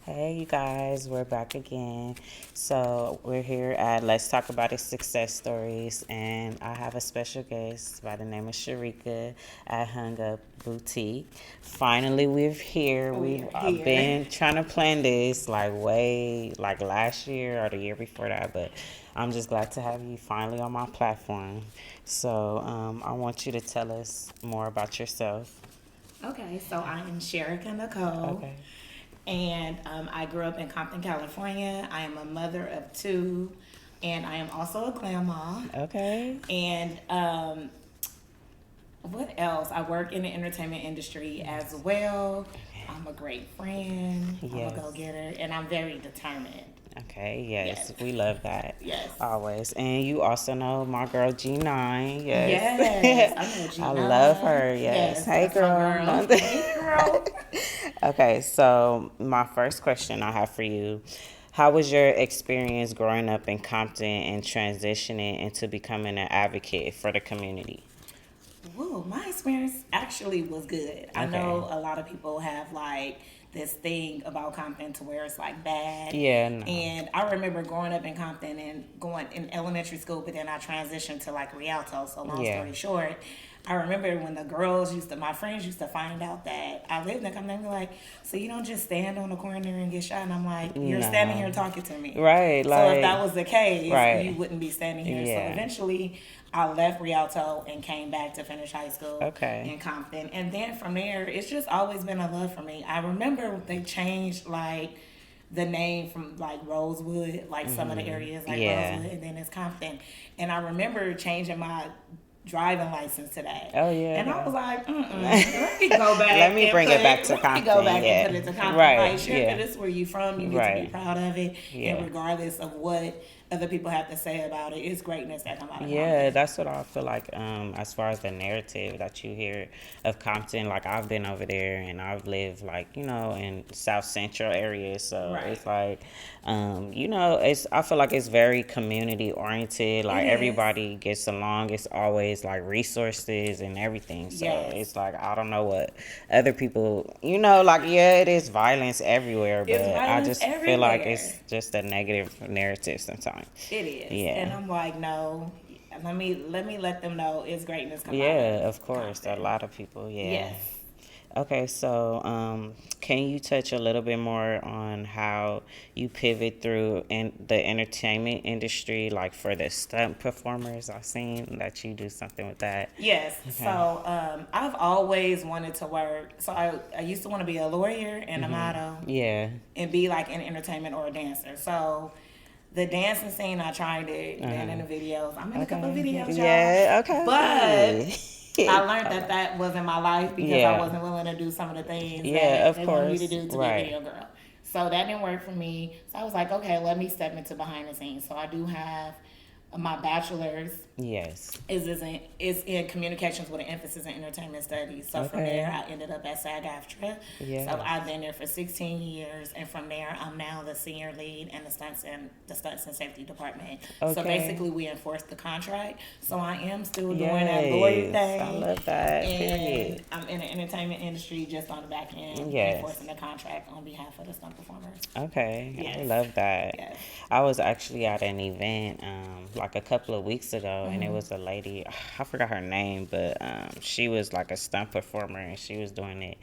Hey, you guys, we're back again. So, we're here at Let's Talk About It Success Stories, and I have a special guest by the name of Sharika at Hung Up Boutique. Finally, we're here. We've We're here. been trying to plan this like last year or the year before that, but I'm just glad to have you finally on my platform. So, I want you to tell us more about yourself. Okay, so I am Sherika Nicole, Okay. and I grew up in Compton, California. I am a mother of two, and I am also a grandma. Okay. And what else? I work in the entertainment industry as well. I'm a great friend. I'm a Yes. go getter, and I'm very determined. Okay, yes, Yes, we love that. yes, Always. And you also know my girl G9, yes. yes. I know I love G9. her, yes. Yes, Hey, that's my girl. girl. Hey, girl. Okay, so my first question I have for you, how was your experience growing up in Compton and transitioning into becoming an advocate for the community? Whoa, my experience actually was good. I Okay. know a lot of people have like this thing about Compton to where it's like bad. Yeah, no. And I remember growing up in Compton and going in elementary school, but then I transitioned to like Rialto. So long Yeah. story short, I remember when my friends used to find out that I lived in Compton, they'd be like, so you don't just stand on the corner and get shot? And I'm like, you're standing here No. talking to me. Right, So if that like, was the case, you right. wouldn't be standing here. So Yeah. eventually, I left Rialto and came back to finish high school Okay. in Compton. And then from there, it's just always been a love for me. I remember they changed like the name from like Rosewood, like some of the areas like Yeah. Rosewood, and then it's Compton. And I remember changing my driving license today. Oh, And I yeah. was like, let me go back Let me and bring put it back it, to let me go Compton. back and Yeah. put it to Compton. Like, Right. sure, Yeah. this is where you from. You need to be Right. proud of it. And Yeah. regardless of what other people have to say about it, it's greatness that come out of Yeah, Compton. that's what I feel like. As far as the narrative that you hear of Compton, like I've been over there and I've lived like in South Central areas, so Right. it's like, it's I feel like it's very community oriented. It Like is. everybody gets along. It's always like resources and everything. So Yes. it's like I don't know what other people, like yeah, it is violence everywhere, It's but I violence just feel like everywhere. it's just a negative narrative sometimes. It is. And Yeah. I'm like, no, let me let them know it's greatness come out of Yeah, of course. A Compton. lot of people, yeah. Yes. Okay, so can you touch a little bit more on how you pivot through in the entertainment industry, like for the stunt performers? I've seen that you do something with that. Yes. Okay. So I've always wanted to work. So I used to want to be a lawyer and a model Yeah. and be like in entertainment or a dancer. So the dancing scene, I tried it, been in the videos. I'm in a couple of Okay. videos, y'all. Yeah. Okay. But I Period. learned that that wasn't my life because I Yeah. wasn't willing to do some of the things Yeah. that Of they wanted me to course. do to be a Right. video girl. So that didn't work for me. So I was like, okay, let me step into behind the scenes. So I do have my bachelor's Yes. is in communications with an emphasis in entertainment studies. So from there, Okay. I ended up at SAG-AFTRA. So Yes. I've been there for 16 years, and from there, I'm now the senior lead in the stunts and safety department. So Okay. basically, we enforce the contract. So I am still doing that lawyer Yes. I thing, love that. and Period. I'm in the entertainment industry just on the back end, Yes. enforcing the contract on behalf of the stunt performers. Okay, I Yes, love that. yes. I was actually at an event like a couple of weeks ago, and it Mm-hmm. was a lady. I forgot her name, but she was like a stunt performer, and she was doing it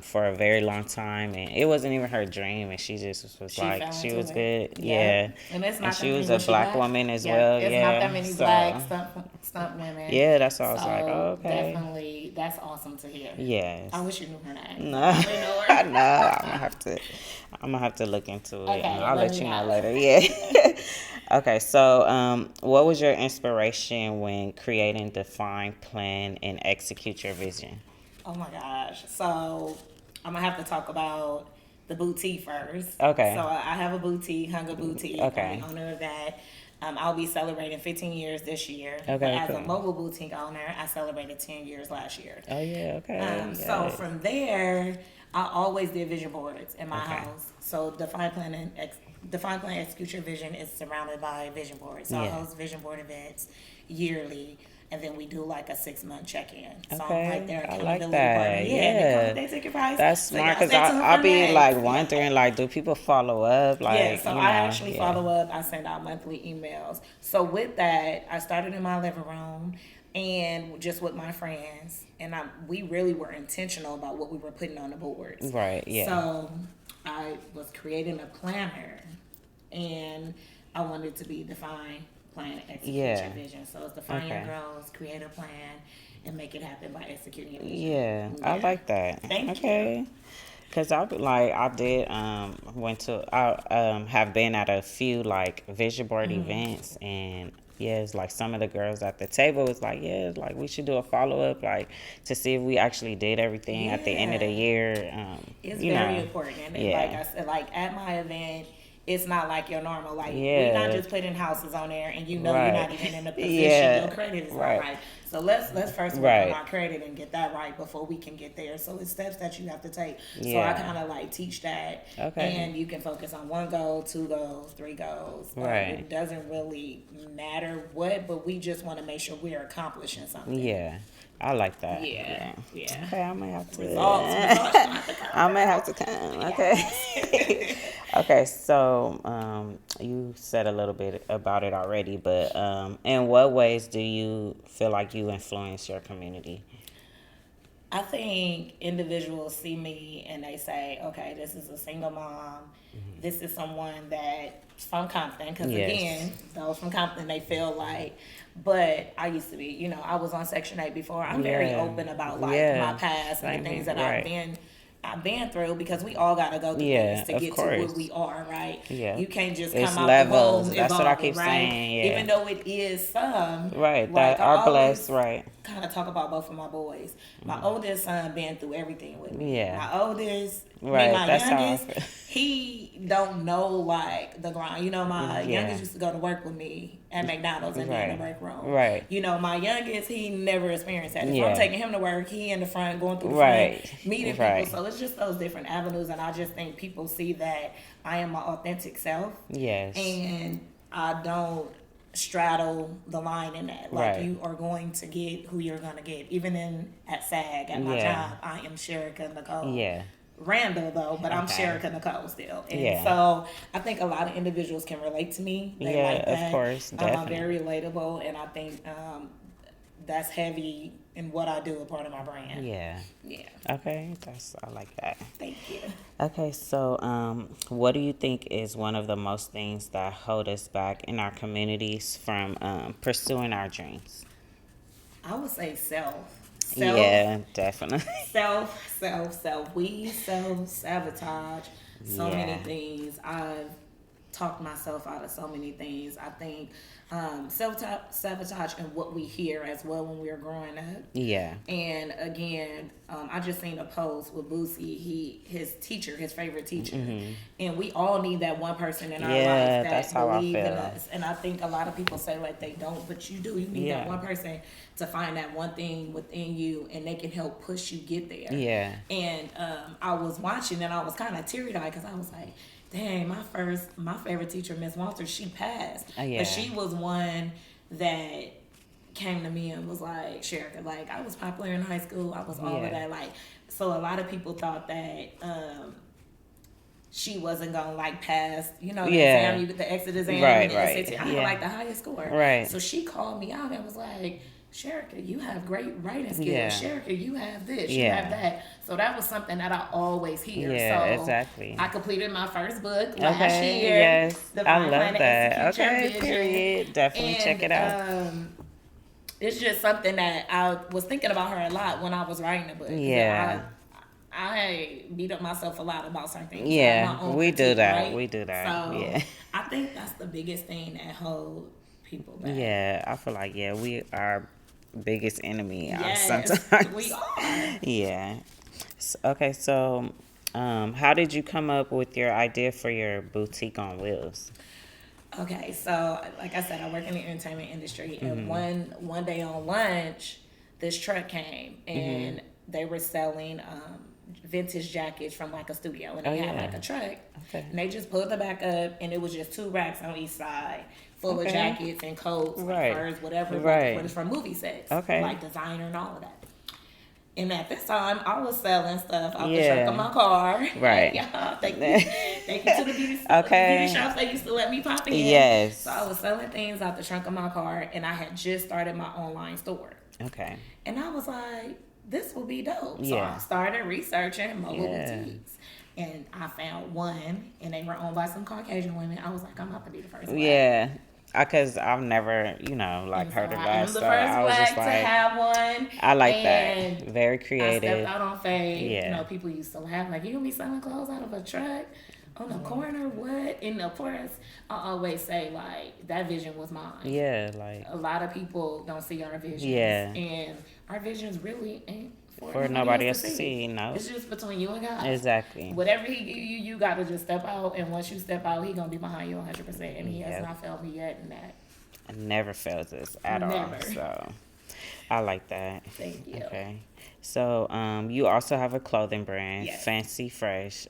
for a very long time, and it wasn't even her dream, and she just was She like, fell she into was it. good, yeah, Yep. And it's and not she that many. was a Was she black black? woman as Yep. well, It's not that yeah. many black So stunt women. yeah, that's why I was like, oh, So okay, definitely, that's awesome to hear. I yes. wish you knew her name. No, I really know I her. know. I'm gonna have to look into it, and Okay, I'll let let me you know know. later. Yeah. Okay. So, what was your inspiration when creating, define, plan, and execute your vision? Oh my gosh. So I'm gonna have to talk about the boutique first. So Okay. I have a boutique, Hunger Boutique. I'm the Okay. owner of that. I'll be celebrating 15 years this year. But Okay. as a Cool. mobile boutique owner, I celebrated 10 years last year. Oh yeah. Okay. So Yes. from there, I always did vision boards in my Okay. house. So Define Plan Execute Your Vision is surrounded by vision boards. So I Yeah. host vision board events yearly. and then we do like a 6-month check-in. So Okay, I'm like their I like accountability that. partner. Yeah, and they come Yeah, with their ticket price. that's So smart y'all because stay tuned I'll for be next. like wondering, like, do people follow up? Yeah, Like, so you I know, actually yeah. follow up. I send out monthly emails. So with that, I started in my living room and just with my friends, and we really were intentional about what we were putting on the boards. Right, yeah. So I was creating a planner, and I wanted to be define, plan, execute Yeah. your vision. So it's define your Okay. goals, create a plan, and make it happen by executing your vision. Yeah, I like that. Thank Okay. Cause I like I did have been at a few like vision board Mm-hmm. events, and yeah, it's like some of the girls at the table was like, yeah, like we should do a follow up, like to see if we actually did everything at the end of the Yeah. year. It's You very know, important. And yeah. like I said, like at my event, it's not like your normal. Like Yeah. we're not just putting houses on there, and you know you're not Right. even in a position. Yeah. Your credit is Right. not right. So let's first work Right. on our credit and get that right before we can get there. So it's steps that you have to take. So I Yeah. kind of like teach that. Okay. And you can focus on 1 goal, 2 goals, 3 goals. Right. It doesn't really matter what, but we just want to make sure we're accomplishing something. Yeah, I like that. Yeah. Yeah. Okay, I may have to. Results. I may have to come. Okay. Okay. So, you said a little bit about it already, but in what ways do you feel like you influence your community? I think individuals see me and they say, okay, this is a single mom. This is someone that's from Compton. Because Yes. again, those from Compton, they feel like, but I used to be, I was on Section 8 before. I'm very Yeah. open about like Yeah. my past and Same the things here. that Right. I've been through, because we all got to go through Yeah, things to of get to course. where we are, right? Yeah. You can't just It's come out levels. the womb That's what I evolving, keep right? saying, yeah. Even though it is some, Right. like, That I are always blessed. Right. kind of talk about both of my boys. My oldest son been through everything with me. Yeah. My oldest, Right, my that's how I youngest, feel. he don't know like the grind. My Yeah. youngest used to go to work with me at McDonald's and be in the break room. Right. My youngest, he never experienced that. If Yeah. I'm taking him to work, he in the front going through the Right. front, meeting Right. people. So it's just those different avenues, and I just think people see that I am my authentic self, Yes. and I don't straddle the line in that. Like, Right. you are going to get who you're going to get. Even at SAG, at my Yeah. job, I am Sherika Nicole. Yeah. Randall, though, but I'm Okay. Sherika Nicole still. And Yeah. so I think a lot of individuals can relate to me. They Yeah, like of that. course, I'm definitely. very relatable, and I think that's heavy in what I do, a part of my brand. Yeah. Yeah. Okay. I like that. Thank you. Okay, so what do you think is one of the most things that hold us back in our communities from pursuing our dreams? I would say self. Yeah, definitely. Self. We self-sabotage so Yeah. many things. I've talked myself out of so many things. I think self-sabotage and what we hear as well when we were growing up. Yeah. And again, I just seen a post with Boosie, his favorite teacher. And we all need that one person in our Yeah, life that that's how I believe in feel. us. And I think a lot of people say like they don't, but you do. You need Yeah. that one person to find that one thing within you, and they can help push you get there. Yeah. And I was watching, and I was kind of teary-eyed because I was like, dang, my favorite teacher, Miss Walters, she passed. Oh, yeah. But she was one that came to me and was like, Sherika, like, I was popular in high school. I was all Yeah. of that. Like, so a lot of people thought that she wasn't going to, like, pass, the Yeah. exam, you get the exit exam. Right, and the right. SAT. I had, Yeah. like, the highest score. Right. So she called me out and was like, Sherika, you have great writing skills. Yeah. Sherika, you have this, you Yeah. have that. So that was something that I always hear. Yeah, so exactly. I completed my first book last Okay, year. yes. The I Mind love Plan to that. Execute Your Okay, Vision. period. Definitely check it out. It's just something that I was thinking about her a lot when I was writing the book. Yeah. I beat up myself a lot about certain things. Yeah, my own we do critique, that. right? We do that. So Yeah. I think that's the biggest thing that holds people back. Yeah, I feel like, we are biggest enemy Yes, sometimes. we are. Yeah. Okay, so how did you come up with your idea for your boutique on wheels? Okay, so like I said, I work in the entertainment industry, and Mm-hmm. one day on lunch, this truck came, and they were selling vintage jackets from like a studio, and Oh, they had yeah. like a truck. Okay. And they just pulled the back up, and it was just 2 racks on each side, full Okay. of jackets and coats, Right. like furs, whatever. Right. But it's from movie sets, Okay. like designer and all of that. And at this time, I was selling stuff out the Yeah. trunk of my car. Right. Yeah, thank you. Thank you to the beauty, Okay. beauty shops that used to let me pop in. Yes. So I was selling things out the trunk of my car, and I had just started my online store. Okay. And I was like, this will be dope. So Yeah. I started researching mobile Yeah. boutiques. And I found one, and they were owned by some Caucasian women. I was like, I'm about to be the first black. Yeah. Because I've never, like, And heard so of I that. am the So first I was black just to like, have one. I like And that. Very I creative. stepped out on faith. Yeah. You know, people used to laugh like, you gonna be selling clothes out of a truck on the corner? What? And of course, I always say like that vision was mine. Yeah, like, A lot of people don't see our visions. Yeah. And our visions really ain't for nobody else to see, no. It's just between you and God. Exactly. Whatever he give you, you gotta just step out. And once you step out, he gonna be behind you 100%. And he has Yep. not failed me yet in that. It never fails us at all. Never. So I like that. Thank you. Okay. So you also have a clothing brand, Yes. Fancy Fresh.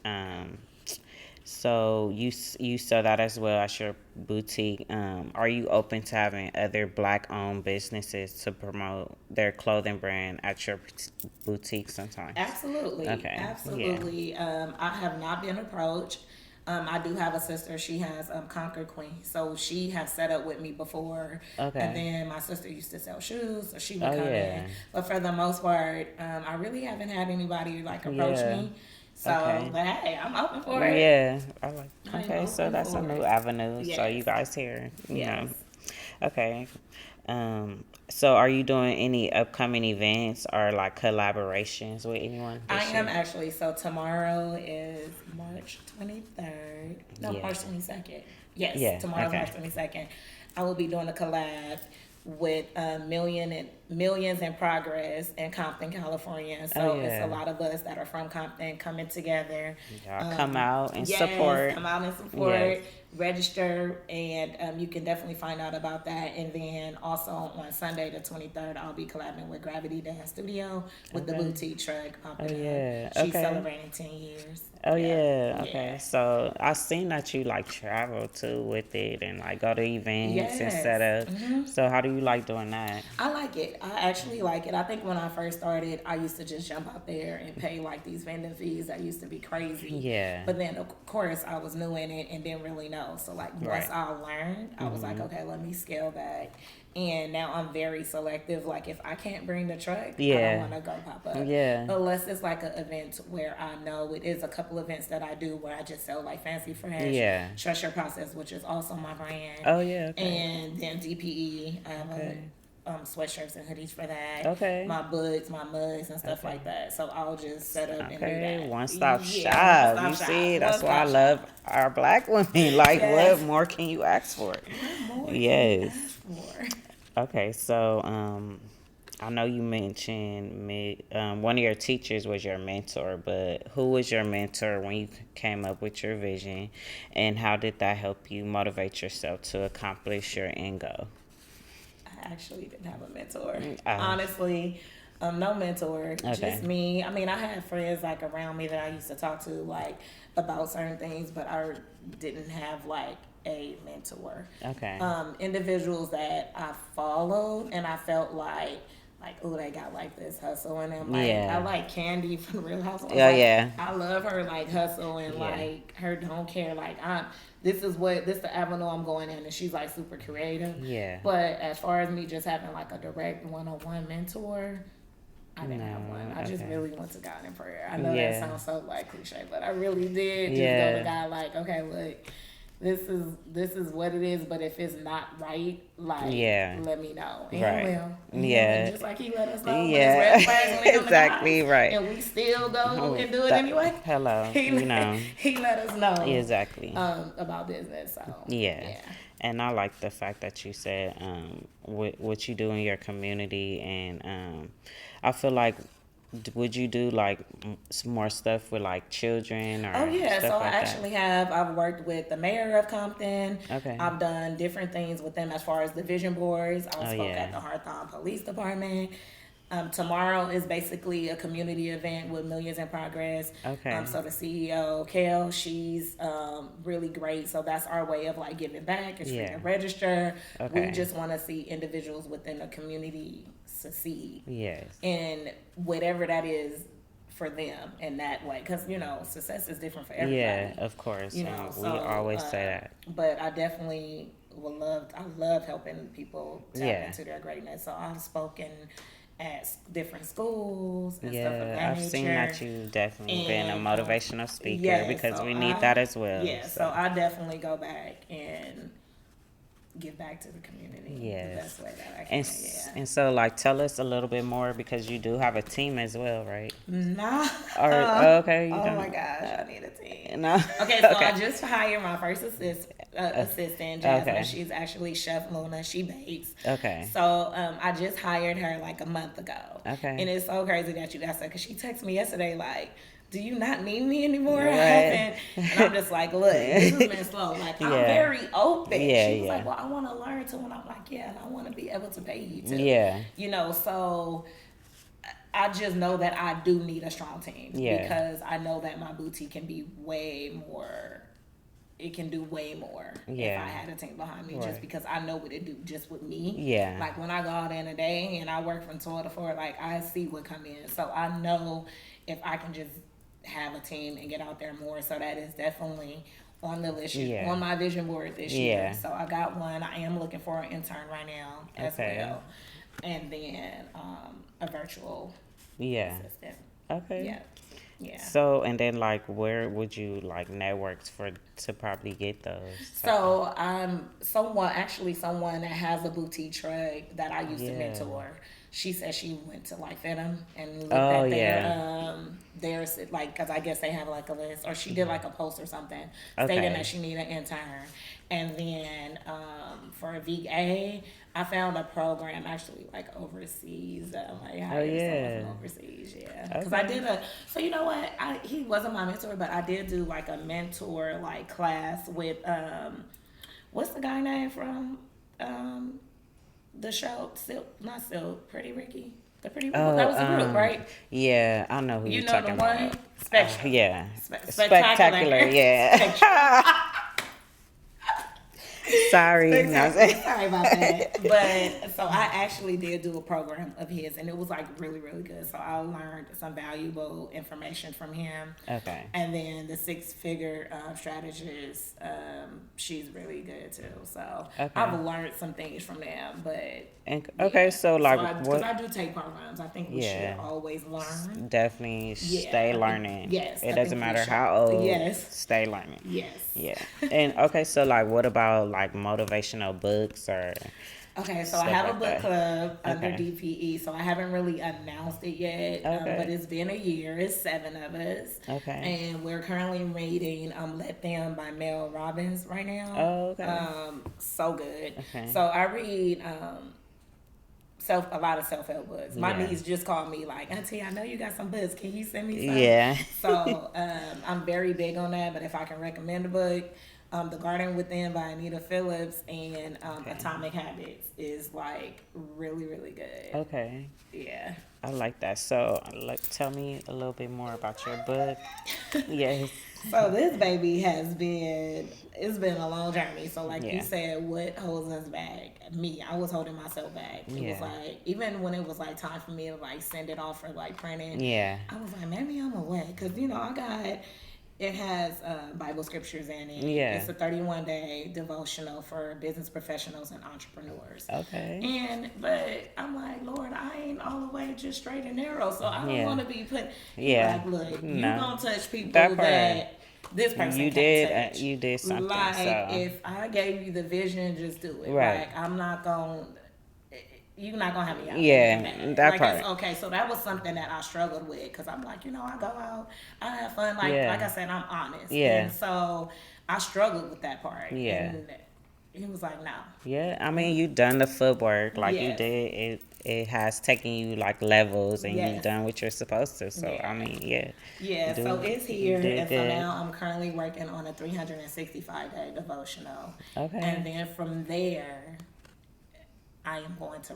So you sell that as well as your boutique. Are you open to having other Black-owned businesses to promote their clothing brand at your boutique sometimes? Absolutely. Okay, yeah. Absolutely. I have not been approached. I do have a sister. She has Conquer Queen, so she has set up with me before. Okay. And then my sister used to sell shoes, so she would Oh, come yeah. in. But for the most part, I really haven't had anybody like approach Yeah. me. So, Okay. but hey, I'm open for it. Yeah, I like. I'm Okay, so open that's a for new it. avenue. So Yes. you guys here, you Yes. know. Okay. So are you doing any upcoming events or like collaborations with anyone? I this am year? actually. So tomorrow is March 23rd. No, Yeah. March 22nd. Yes, Yeah, tomorrow's okay. March 22nd. I will be doing a collab with Millions in Progress in Compton, California. So Oh, it's yeah. a lot of us that are from Compton coming together. Y'all come out and Yes, support. come out and support. Yes. Register, and you can definitely find out about that. And then also on Sunday the 23rd, I'll be collabing with Gravity Dance Studio with the Okay. boutique truck popping Oh, yeah. up. She's Okay. celebrating 10 years. Oh yeah. Okay. Yeah. So I seen that you like travel too with it and like go to events and Yes. set up. Mhm. So how do you like doing that? I like it. I actually like it. I think when I first started, I used to just jump out there and pay like these vending fees that used to be crazy. Yeah. But then, of course, I was new in it and didn't really know. So, like, once Right. I learned, I was like, okay, let me scale back. And now I'm very selective. Like, if I can't bring the truck, I Yeah. don't want to go pop up. Yeah. Unless it's like an event where I know it is a couple events that I do where I just sell like Fancy Fresh, Yeah. Trust Your Process, which is also my brand. Oh yeah. Okay. And then DPE, I have Okay. sweatshirts and hoodies for that. Okay. My books, my mugs, and stuff Okay. like that. So I'll just set up and do Okay, that. one stop Yeah, shop. one-stop You shop. see, that's why I One-stop love shop. our Black women. Like, Yes. what more can you ask for? What more can you Yes. ask for? Okay, so I know you mentioned one of your teachers was your mentor, but who was your mentor when you came up with your vision, and how did that help you motivate yourself to accomplish your end goal? I actually didn't have a mentor. Oh. Honestly, no mentor. Okay. Just me. I mean, I had friends like around me that I used to talk to like about certain things, but I didn't have like a mentor. Okay. Individuals that I followed and I felt like, oh, they got like this hustle in them. Like, Yeah. I like Candy from Real Housewives. Oh, Like, yeah. I love her like hustle and Yeah. like her don't care. Like this is the avenue I'm going in, and she's like super creative. Yeah. But as far as me just having like a direct one-on-one mentor, I didn't have No, one. I just okay. really went to God in prayer. I know Yeah. that sounds so like cliche, but I really did just Yeah. go to God like, okay, look, this is what it is, but if it's not right, like, Yeah. let me know. And Right. he will. And Yeah. just like he let us know Yeah. when it's red flags when they come Exactly, in the right. house, and we still go Oh, and do it that- anyway. Hello. He, You know. he let us know Exactly. about business. So Yeah. And I like the fact that you said what you do in your community, and I feel like would you do like some more stuff with like children or Oh yeah, stuff so I like actually have. I've worked with the mayor of Compton. Okay. I've done different things with them as far as the vision boards. I Oh, spoke yeah. at the Hawthorne Police Department. Tomorrow is basically a community event with Millions in Progress. Okay. So the CEO, Kel, she's really great. So that's our way of like giving back. It's free Yeah. to register. We Okay. just want to see individuals within the community succeed Yes. in whatever that is for them in that way. Because, you know, success is different for everybody. Yeah, of course. You know, We so, always say that. But I definitely I love helping people tap Yeah. into their greatness. So I've spoken at different schools and stuff of Yeah, that I've nature. seen that you've definitely been a And, motivational speaker yeah, because so we need I- that as well. Yeah, so I definitely go back and give back to the community Yes. the best way that I can. And so, like, tell us a little bit more because you do have a team as well, right? Nah. Okay, you Oh don't. my gosh, I need a team. No. Okay, so I just hired my first assistant, Jasmine. Okay. She's actually Chef Luna. She bakes. Okay. So I just hired her like a month ago. Okay. And it's so crazy that you asked that because she texted me yesterday like, do you not need me anymore? Right. I haven't. And I'm just like, look, this has been slow. Like, I'm Yeah. very open. Yeah, She was yeah. like, well, I want to learn too. And I'm like, yeah, and I want to be able to pay you too. Yeah. You know, so I just know that I do need a strong team. Yeah. Because I know that my boutique can be way more. It can do way more if Yeah. I had a team behind me, Right. just because I know what it do just with me. Yeah. Like when I go out in a day and I work from 12 to 4, like I see what come in. So I know if I can just have a team and get out there more. So that is definitely on the list, Yeah. on my vision board this Yeah. year. So I got one. I am looking for an intern right now as Okay. well. And then a virtual Yeah. assistant. Okay. Yeah. Yeah. So, and then, like, where would you, like, network to probably get those? So someone that has a boutique truck that I used to Yeah. mentor. She said she went to like Fenham and looked Oh, at yeah. there's like, because I guess they have like a list, or she did like a post or something Okay. stating that she needed an intern. And then for a VA, I found a program actually like overseas that like hired yeah. someone from overseas, yeah. Because I Okay. did so you know what? He wasn't my mentor, but I did do like a mentor like class with what's the guy name from the show Pretty Ricky. The Pretty Ricky. That was a group, right? Yeah, I know who You you're know talking the one? about. Spectrum. Yeah. Spectacular. Yeah. Sorry. No. Sorry about that. But so I actually did do a program of his, and it was like really, really good. So I learned some valuable information from him. Okay. And then the 6-figure strategist, she's really good too. So Okay. I've learned some things from them. But Okay, so, like, because what? I do take programs, I think we Yeah. should always learn. Definitely Yeah, I stay think- learning. yes, I It doesn't think we matter should. how old. Yes. Stay learning. Yes. Yeah. And okay, so, like, what about, like, motivational books or? Okay, so Stuff I have a like book that. club under Okay. DPE, so I haven't really announced it yet, Okay. but it's been a year. It's 7 of us. Okay. And we're currently reading Let Them by Mel Robbins right now. Oh, okay. So good. Okay. So I read a lot of self-help books. My Yeah. niece just called me like, Auntie, I know you got some books. Can you send me some? Yeah. So I'm very big on that, but if I can recommend a book, The Garden Within by Anita Phillips and Atomic Habits is like really, really good. Okay. Yeah. I like that. So, like, tell me a little bit more about your book. Yes. So this baby it's been a long journey. So like Yeah. you said, what holds us back? Me, I was holding myself back. It Yeah. was like, even when it was like time for me to like send it off for like printing, Yeah. I was like, maybe I'm away. Cause it has Bible scriptures in it. Yeah. It's a 31-day devotional for business professionals and entrepreneurs. Okay. But I'm like, Lord, I ain't all the way just straight and narrow, so I don't Yeah. want to be put. Yeah. Like, look, you No. gonna touch people That part. that this person You can't did. touch. You did something. Like, so. if I gave you the vision, just do it. Right. Like, I'm not gonna. You're not gonna have me out. Yeah, there. that like, part. Okay, so that was something that I struggled with because I'm like, I go out, I have fun. Like, Yeah. like I said, I'm honest. Yeah. And so I struggled with that part. Yeah. And he was like, no. Yeah, I mean, you done the footwork like you Yes. did. It has taken you like levels, and Yes. you've done what you're supposed to. So Yeah. I mean, yeah. Yeah, Do- so it's here, did and so good. now I'm currently working on a 365-day devotional. Okay. And then from there, I am going to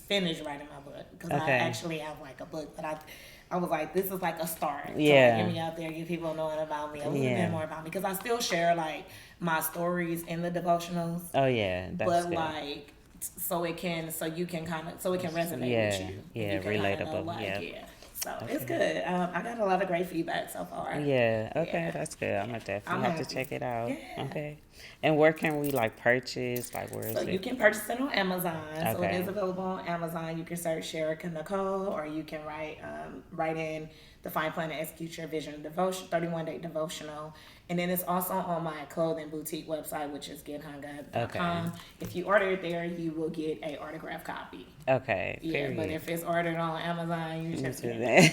finish writing my book because I Okay. actually have like a book that I was like, this is like a start. To, Yeah. like, get me out there, get people knowing about me a little Yeah. bit more about me because I still share like my stories in the devotionals, Oh yeah, that's but good. like so it can resonate Yeah, with you. yeah, You can kinda know, relatable, like, yeah. yeah. So it's good. I got a lot of great feedback so far. Yeah, okay, Yeah. that's good. I'm gonna definitely I'm have to happy. check it out. Yeah. Okay. And where can we like purchase? Like where So is you it? can purchase it on Amazon. So it Okay. is available on Amazon. You can search Sherika Nicole, or you can write in Define, Plan, and Execute Your Vision Devotion 31-day devotional. And then it's also on my clothing boutique website, which is gethunga.com. Okay. If you order it there, you will get a autographed copy. Okay. Yeah, Period. but if it's ordered on Amazon, you You just do get that.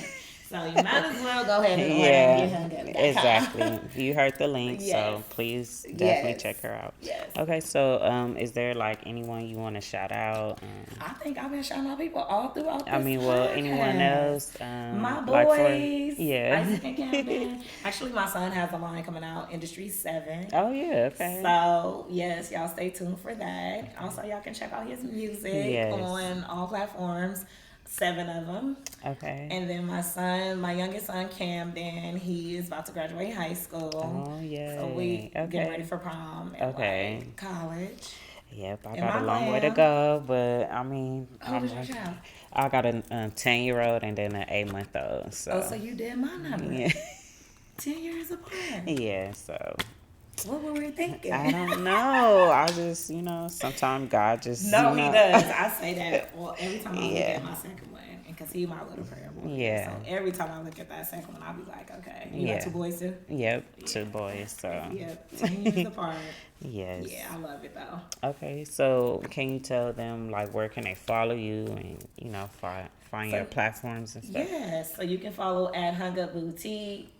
So you might as well go ahead and order Yeah, and get exactly. You heard the link, Yes. so please definitely Yes. check her out. Yes. Okay, so is there like anyone you want to shout out? I think I've been shouting out people all throughout this I mean, well, anyone podcast. else? My like boys, yeah. Isaac and Camden. Actually, my son has a line coming out, Industry 7. Oh yeah, okay. So, yes, y'all stay tuned for that. Also, y'all can check out his music Yes. on all platforms, 7 of them. Okay. And then my youngest son, Camden, he is about to graduate high school. Oh yeah. So we okay. getting ready for prom and Okay. like college. Yep, I Am got I a long way to glam? go, but I mean, How old is your child? I got a 10-year-old and then an 8-month-old. So, Oh, so you did my number. yeah, 10 years apart. yeah. So What were we thinking? I don't know. I just, sometimes God just, No, he does. I say that every time I look Yeah. at my second one, because he my little prayer boy. Yeah. So every time I look at that second one, I'll be like, okay, you Yeah. got 2 boys too? Yep, 2 boys. So Yep, 10 years apart. yes. Yeah, I love it though. Okay, so can you tell them like where can they follow you and find your platforms and stuff? Yes, so you can follow at Hung Up Boutique.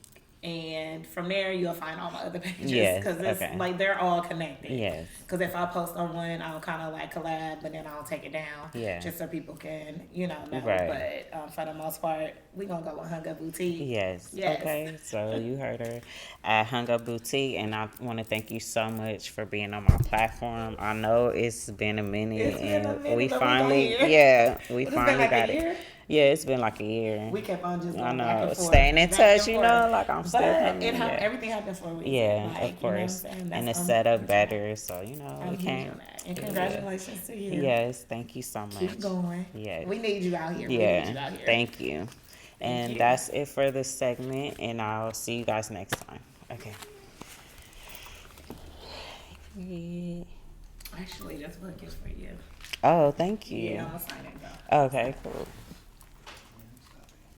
And from there, you'll find all my other pages. Yes, Because it's okay. like they're all connected. Yes. Because if I post on one, I'll kind of like collab, but then I'll take it down. Yeah. Just so people can, know. Right. But for the most part, we're going to go with Hung Up Boutique. Yes. Yes. Okay. So you heard her at Hung Up Boutique, and I want to thank you so much for being on my platform. I know it's been a minute, It's been a and minute, we but we finally, got here. yeah, we What, it's been finally like got a year? it. Yeah, it's been like a year. We kept on just going I back know, and forth. staying in back touch, and forth. like I'm still But coming. Yeah. everything happened for a reason. Yeah, like, of course. You know what I'm saying? And the That's setup better, so I'm we huge can't. on that. And congratulations to you. Yes, thank you so much. Keep going. Yes. We need you out here. We need you Yeah, out here. thank you. And you. that's it for this segment, and I'll see you guys next time. Okay. Actually, this book is for you. Oh, thank you. Yeah, I'm gonna sign it though. Okay, cool.